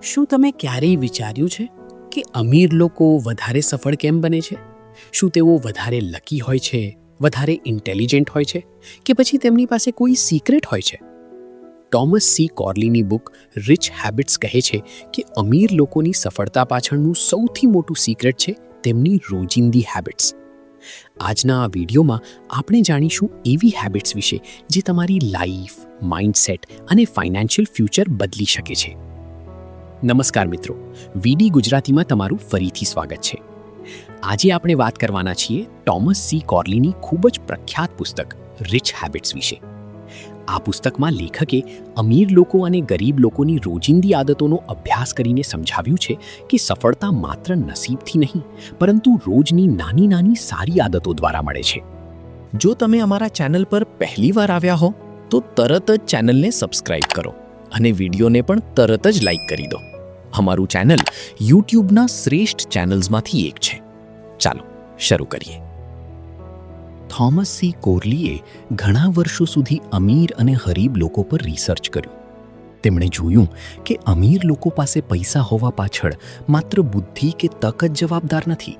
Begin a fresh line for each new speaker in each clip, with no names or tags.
શું તમે ક્યારેય વિચાર્યું છે કે અમીર લોકો વધારે સફળ કેમ બને છે? શું તેઓ વધારે લકી હોય છે, વધારે ઇન્ટેલિજન્ટ હોય છે, કે પછી તેમની પાસે કોઈ સિક્રેટ હોય છે? ટોમસ સી કોર્લીની બુક રિચ હેબિટ્સ કહે છે કે અમીર લોકોની સફળતા પાછળનું સૌથી મોટું સિક્રેટ છે તેમની રોજિંદી હેબિટ્સ. આજના આ વિડીયોમાં આપણે જાણીશું એવી હેબિટ્સ વિશે જે તમારી લાઈફ, માઇન્ડસેટ અને ફાઇનાન્શિયલ ફ્યુચર બદલી શકે છે. નમસ્કાર મિત્રો, વીડી ગુજરાતીમાં તમારું ફરીથી સ્વાગત છે. આજે આપણે વાત કરવાના છીએ ટોમસ સી કોર્લીની ખૂબ જ પ્રખ્યાત પુસ્તક રિચ હેબિટ્સ વિશે. આ પુસ્તકમાં લેખકે અમીર લોકો અને ગરીબ લોકોની રોજિંદી આદતોનો અભ્યાસ કરીને સમજાવ્યું છે કે સફળતા માત્ર નસીબથી નહીં, પરંતુ રોજની નાની નાની સારી આદતો દ્વારા મળે છે.
જો તમે અમારા ચેનલ પર પહેલીવાર આવ્યા હો તો તરત જ ચેનલને સબસ્ક્રાઇબ કરો અને વિડીયોને પણ તરત જ લાઈક કરી દો. અમારું ચેનલ યુટ્યુબના શ્રેષ્ઠ ચેનલ્સમાંથી એક છે. ચાલો શરૂ કરીએ. થોમસ સી કોર્લીએ ઘણા વર્ષો સુધી અમીર અને ગરીબ લોકો પર રિસર્ચ કર્યું. તેમણે જોયું કે અમીર લોકો પાસે પૈસા હોવા પાછળ માત્ર બુદ્ધિ કે તક જ જવાબદાર નથી,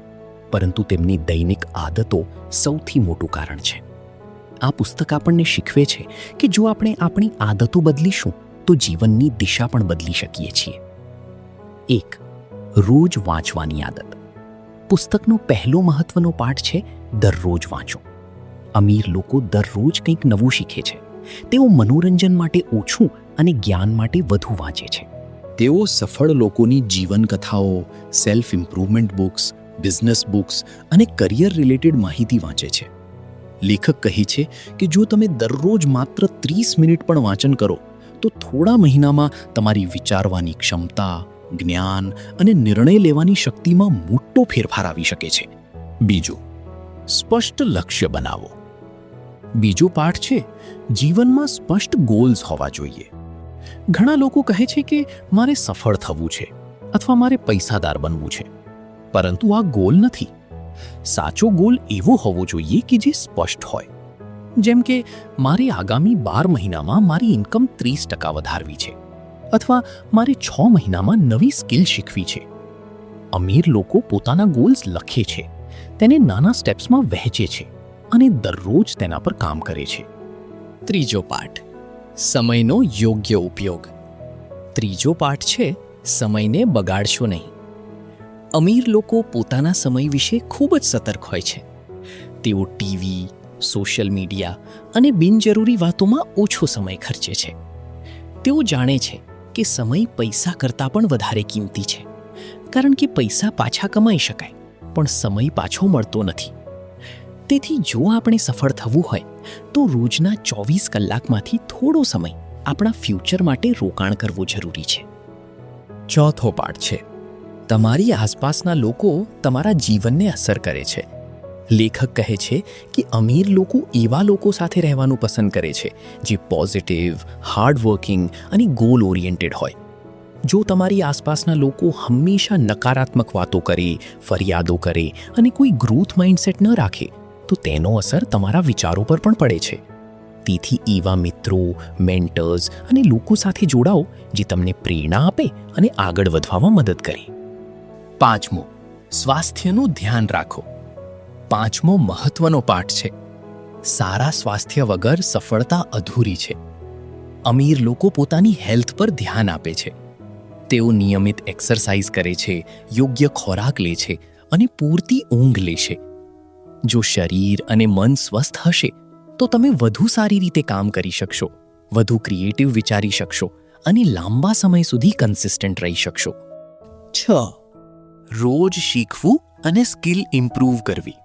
પરંતુ તેમની દૈનિક આદતો સૌથી મોટું કારણ છે. આ પુસ્તક આપણને શીખવે છે કે જો આપણે આપણી આદતો બદલીશું તો જીવનની દિશા પણ બદલી શકીએ છીએ. 1. રોજ વાંચવાની આદત. પુસ્તકનો પહેલો મહત્વનો પાઠ છે દરરોજ વાંચો. અમીર લોકો દરરોજ કંઈક નવું શીખે છે. તેઓ મનોરંજન માટે ઓછું અને જ્ઞાન માટે વધુ વાંચે છે.
તેઓ સફળ લોકોની જીવનકથાઓ, self improvement books, business books અને કરિયર રિલેટેડ માહિતી વાંચે છે. લેખક કહે છે કે જો તમે દરરોજ માત્ર 30 મિનિટ પણ વાંચન કરો તો થોડા મહિનામાં તમારી વિચારવાની ક્ષમતા, જ્ઞાન અને નિર્ણય લેવાની શક્તિમાં મોટો ફેરફાર આવી શકે છે. બીજું, સ્પષ્ટ લક્ષ્ય બનાવો.
બીજો પાઠ છે જીવનમાં સ્પષ્ટ ગોલ્સ હોવા જોઈએ. ઘણા લોકો કહે છે કે મારે સફળ થવું છે અથવા મારે પૈસાદાર બનવું છે, પરંતુ આ ગોલ નથી. સાચો ગોલ એવો હોવો જોઈએ કે જે સ્પષ્ટ હોય. જેમ કે મારે આગામી 12 મહિનામાં મારી ઇન્કમ 30% વધારવી છે અથવા મારે 6 મહિનામાં નવી સ્કિલ શીખવી છે. અમીર લોકો પોતાના ગોલ્સ લખે છે, તેને નાના સ્ટેપ્સમાં વહેંચે છે અને દરરોજ તેના પર કામ કરે છે. ત્રીજો પાઠ, સમયનો યોગ્ય ઉપયોગ. ત્રીજો પાઠ છે સમયને બગાડશો નહીં. અમીર લોકો પોતાના સમય વિશે ખૂબ જ સતર્ક હોય છે. તેઓ ટીવી, સોશિયલ મીડિયા અને બિનજરૂરી વાતોમાં ઓછો સમય ખર્ચે છે. તેઓ જાણે છે કે સમય પૈસા કરતાં પણ વધારે કિંમતી છે, કારણ કે પૈસા પાછા કમાઈ શકાય, પણ સમય પાછો મળતો નથી. તેથી જો આપણે સફળ થવું હોય તો રોજના 24 કલાકમાંથી થોડો સમય આપણા ફ્યુચર માટે રોકાણ કરવું જરૂરી છે. ચોથો પાઠ છે તમારી આસપાસના લોકો તમારા જીવનને અસર કરે છે. લેખક કહે છે કે અમીર લોકો એવા લોકો સાથે રહેવાનું પસંદ કરે છે જે પોઝિટિવ, હાર્ડવર્કિંગ અને ગોલ ઓરિએન્ટેડ હોય. જો તમારી આસપાસના લોકો હંમેશા નકારાત્મક વાતો કરે, ફરિયાદો કરે અને કોઈ ગ્રોથ માઇન્ડસેટ ન રાખે તો તેનો અસર તમારા વિચારો પર પણ પડે છે. તેથી એવા મિત્રો, મેન્ટર્સ અને લોકો સાથે જોડાઓ જે તમને પ્રેરણા આપે અને આગળ વધવામાં મદદ કરે. 5મો, સ્વાસ્થ્યનું ધ્યાન રાખો. 5મો મહત્વનો પાઠ છે સારા સ્વાસ્થ્ય વગર સફળતા અધૂરી છે. અમીર લોકો પોતાની હેલ્થ પર ધ્યાન આપે છે. તેઓ નિયમિત એક્સરસાઇઝ કરે છે, યોગ્ય ખોરાક લે છે અને પૂરતી ઊંઘ લે છે. જો શરીર અને મન સ્વસ્થ હશે તો તમે વધુ સારી રીતે કામ કરી શકશો, વધુ ક્રિએટિવ વિચારી શકશો અને લાંબા સમય સુધી કન્સિસ્ટન્ટ રહી શકશો. 6. રોજ શીખવું અને સ્કિલ ઇમ્પ્રૂવ કરવી.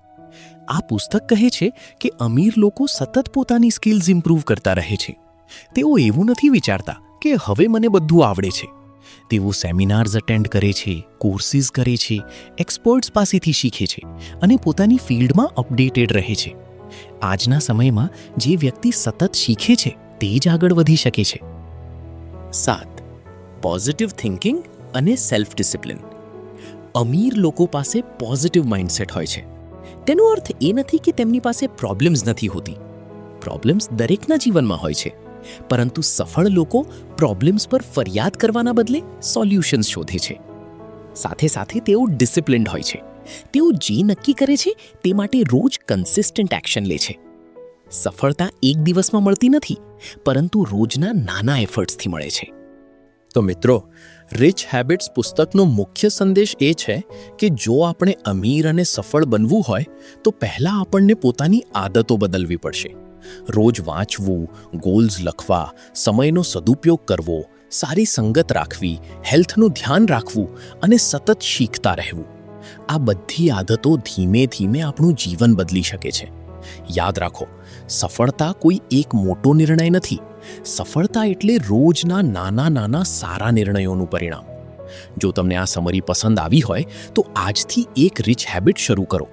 આ પુસ્તક કહે છે કે અમીર લોકો સતત પોતાની સ્કિલ્સ ઇમ્પ્રૂવ કરતા રહે છે. તેઓ એવું નથી વિચારતા કે હવે મને બધું આવડે છે. તેઓ સેમિનાર્સ અટેન્ડ કરે છે, કોર્સિસ કરે છે, એક્સપર્ટ્સ પાસેથી શીખે છે અને પોતાની ફિલ્ડમાં અપડેટેડ રહે છે. આજના સમયમાં જે વ્યક્તિ સતત શીખે છે તે જ આગળ વધી શકે છે. 7. પોઝિટિવ થિંકિંગ અને સેલ્ફ ડિસિપ્લિન. અમીર લોકો પાસે પોઝિટિવ માઇન્ડસેટ હોય છે. તેનો અર્થ એ નથી કે તેમની પાસે પ્રોબ્લેમ્સ નથી હોતી. પ્રોબ્લેમ્સ દરેકના જીવનમાં હોય છે, પરંતુ સફળ લોકો પ્રોબ્લેમ્સ પર ફરિયાદ કરવાના બદલે સોલ્યુશન્સ શોધે છે. સાથે સાથે તેઓ ડિસિપ્લિન્ડ હોય છે. તેઓ જે નક્કી કરે છે તે માટે રોજ કન્સિસ્ટન્ટ એક્શન લે છે. સફળતા એક દિવસમાં મળતી નથી, પરંતુ રોજના નાના એફર્ટ્સથી મળે છે.
તો મિત્રો, રિચ હેબિટ્સ પુસ્તકનો મુખ્ય સંદેશ એ છે કે જો આપણે અમીર અને સફળ બનવું હોય તો પહેલાં આપણને પોતાની આદતો બદલવી પડશે. રોજ વાંચવું, ગોલ્સ લખવા, સમયનો સદુપયોગ કરવો, સારી સંગત રાખવી, હેલ્થનું ધ્યાન રાખવું અને સતત શીખતા રહેવું. આ બધી આદતો ધીમે ધીમે આપણું જીવન બદલી શકે છે. યાદ રાખો, સફળતા કોઈ એક મોટો નિર્ણય નથી. સફળતા એટલે રોજના નાના નાના સારા નિર્ણયોનું પરિણામ. જો તમને આ સમરી પસંદ આવી હોય તો આજથી એક રિચ હેબિટ શરૂ કરો.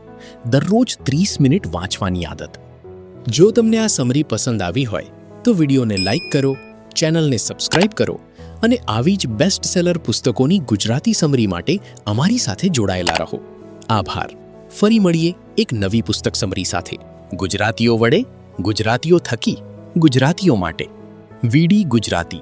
દરરોજ 30 મિનિટ વાંચવાની આદત. જો તમને આ સમરી પસંદ આવી હોય તો વિડીયોને લાઈક કરો, ચેનલને સબસ્ક્રાઇબ કરો અને આવી જ બેસ્ટ સેલર પુસ્તકોની ગુજરાતી સમરી માટે અમારી સાથે જોડાયેલા રહો. આભાર. ફરી મળીએ એક નવી પુસ્તક સમરી સાથે. ગુજરાતીઓ વડે, ગુજરાતીઓ થકી, ગુજરાતીઓ માટે. વીડી ગુજરાતી.